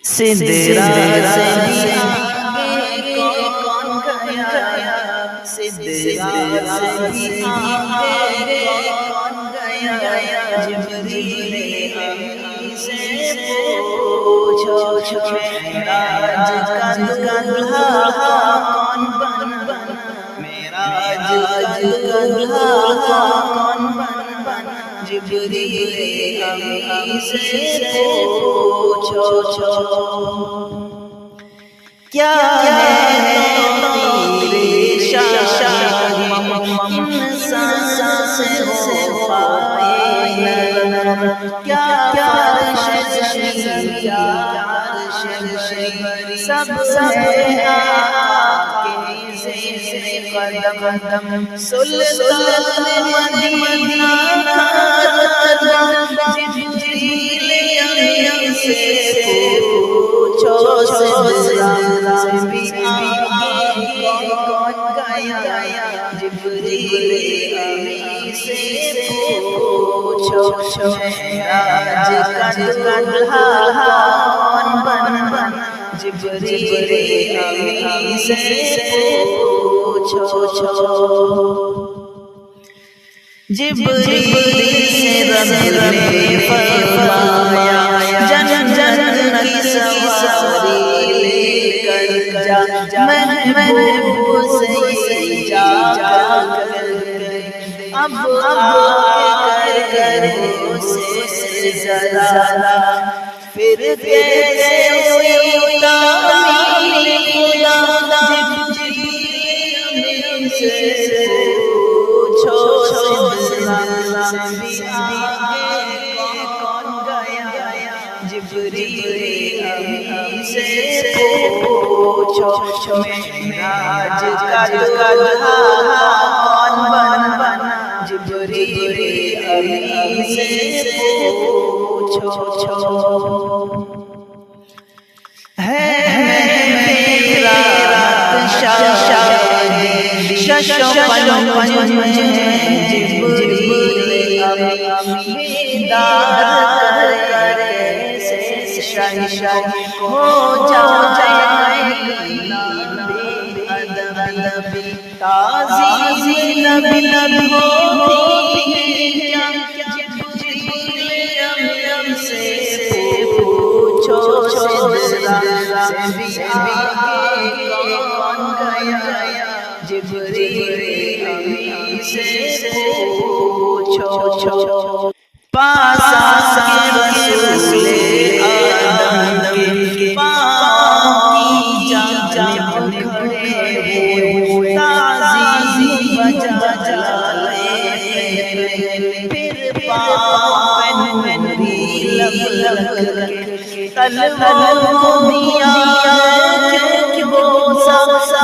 سدرا سے بھی آگے کون گیا، سدرا سے بھی آگے کون گیا، جبریل امین سے پوچھو معراج کا دلہا کون بنا، معراج کا دلہا کون بنا، جبریل امین سے پوچھو کیا ہے تیرے شان انسان سے ہو پائے نر، کیا فرش زمین کیا عرش بری، سب ہے آقا کے زیر قدم، سلطان مدینہ کا جبریل امین سے پوچھو، سدرا سے بھی آگے کون گیا، جبریل امین سے پوچھو معراج کا دلہا کون بنا، جبریل امین سے پوچھو جبریل سے رب نے فرمایا جنت کی سواری لے کر جا، محبوب سے جا کر اب آ کر اسے ذرا، پھر کیسے ہوئی تعمیل خدا، جبریل امین سے پوچھو سدرا سے بھی آگے کون گیا، جبریل امین سے پوچھو معراج کا دلہا کون بنا، جبریل امین سے پوچھو ہے میرا جبریل امین بیدار کرے شہنشاہ ہو جائے بے ادب، تعظیم نبی ہوتی ہے کیا، جبریل امین سے پوچھو سدرا سے بھی آگے کون گیا، جبریل امین سے پوچھو پاس کے رسول آدم کے پاؤں کی جانب کھڑے ہوئے، تعظیم بجا لائے، پھر پاؤں پہ نوری لگ کے قلبوں کو دیا، کیونکہ وہ سا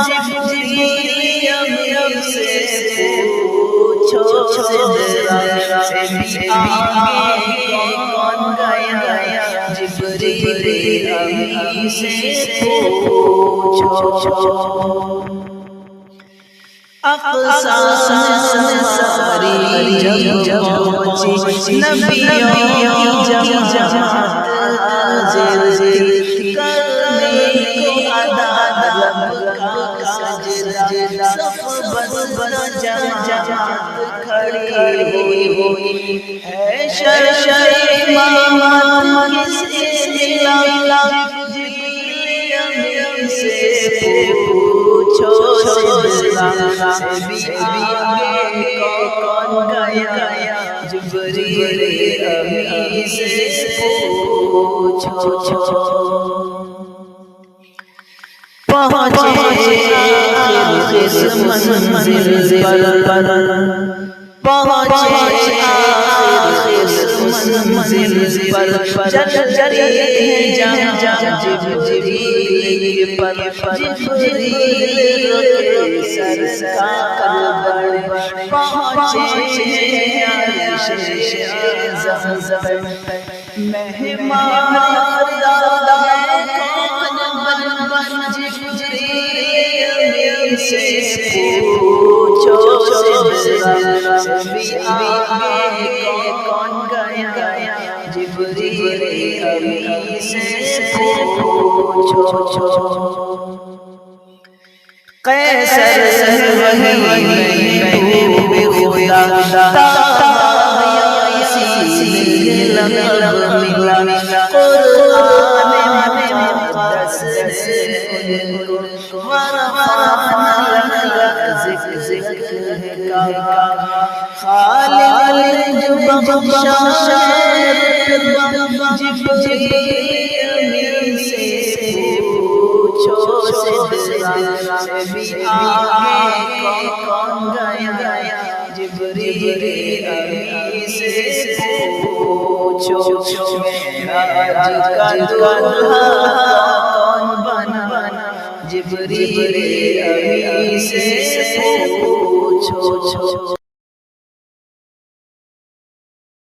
جبریل امین سے پوچھو سدرا سے بھی آگے کون گیا، جبریل امین سے پوچھو اقسام ساری جب پہنچی، نبیوں کی جماعت حاضر کرنے کو ادا لب کا سجدہ، صف بست جماعت کھڑی ہوئی ہے، شرشر امام کس ملا، جبریل امین سے پوچھو سدرا سے بھی آگے کون گیا، جبریل امین سے پوچھو پہنچے آخر منزل پر، پہنچے آخر منزل پر، چلتے ہیں جہاں جبریل پر، جبریل کے سرکار پہنچے ہیں عرش اعظم پر، مہمان خدا کون بن، جبریل امین سے پوچھو سدرا سے بھی آگے کون گیا، جبریل امین سے پوچھو قیصر وہی محبوب خدا یاسین لقب ملا قرآن مقدس سے ان کو ورفعنا لک ذکر ہے کعبہ خالق جو بخشا جبریل سے پوچھو سدرا سے بھی آگے کون گیا جبریل امین سے پوچھو معراج کا دلہا کون بنا جبریل امین سے پوچھو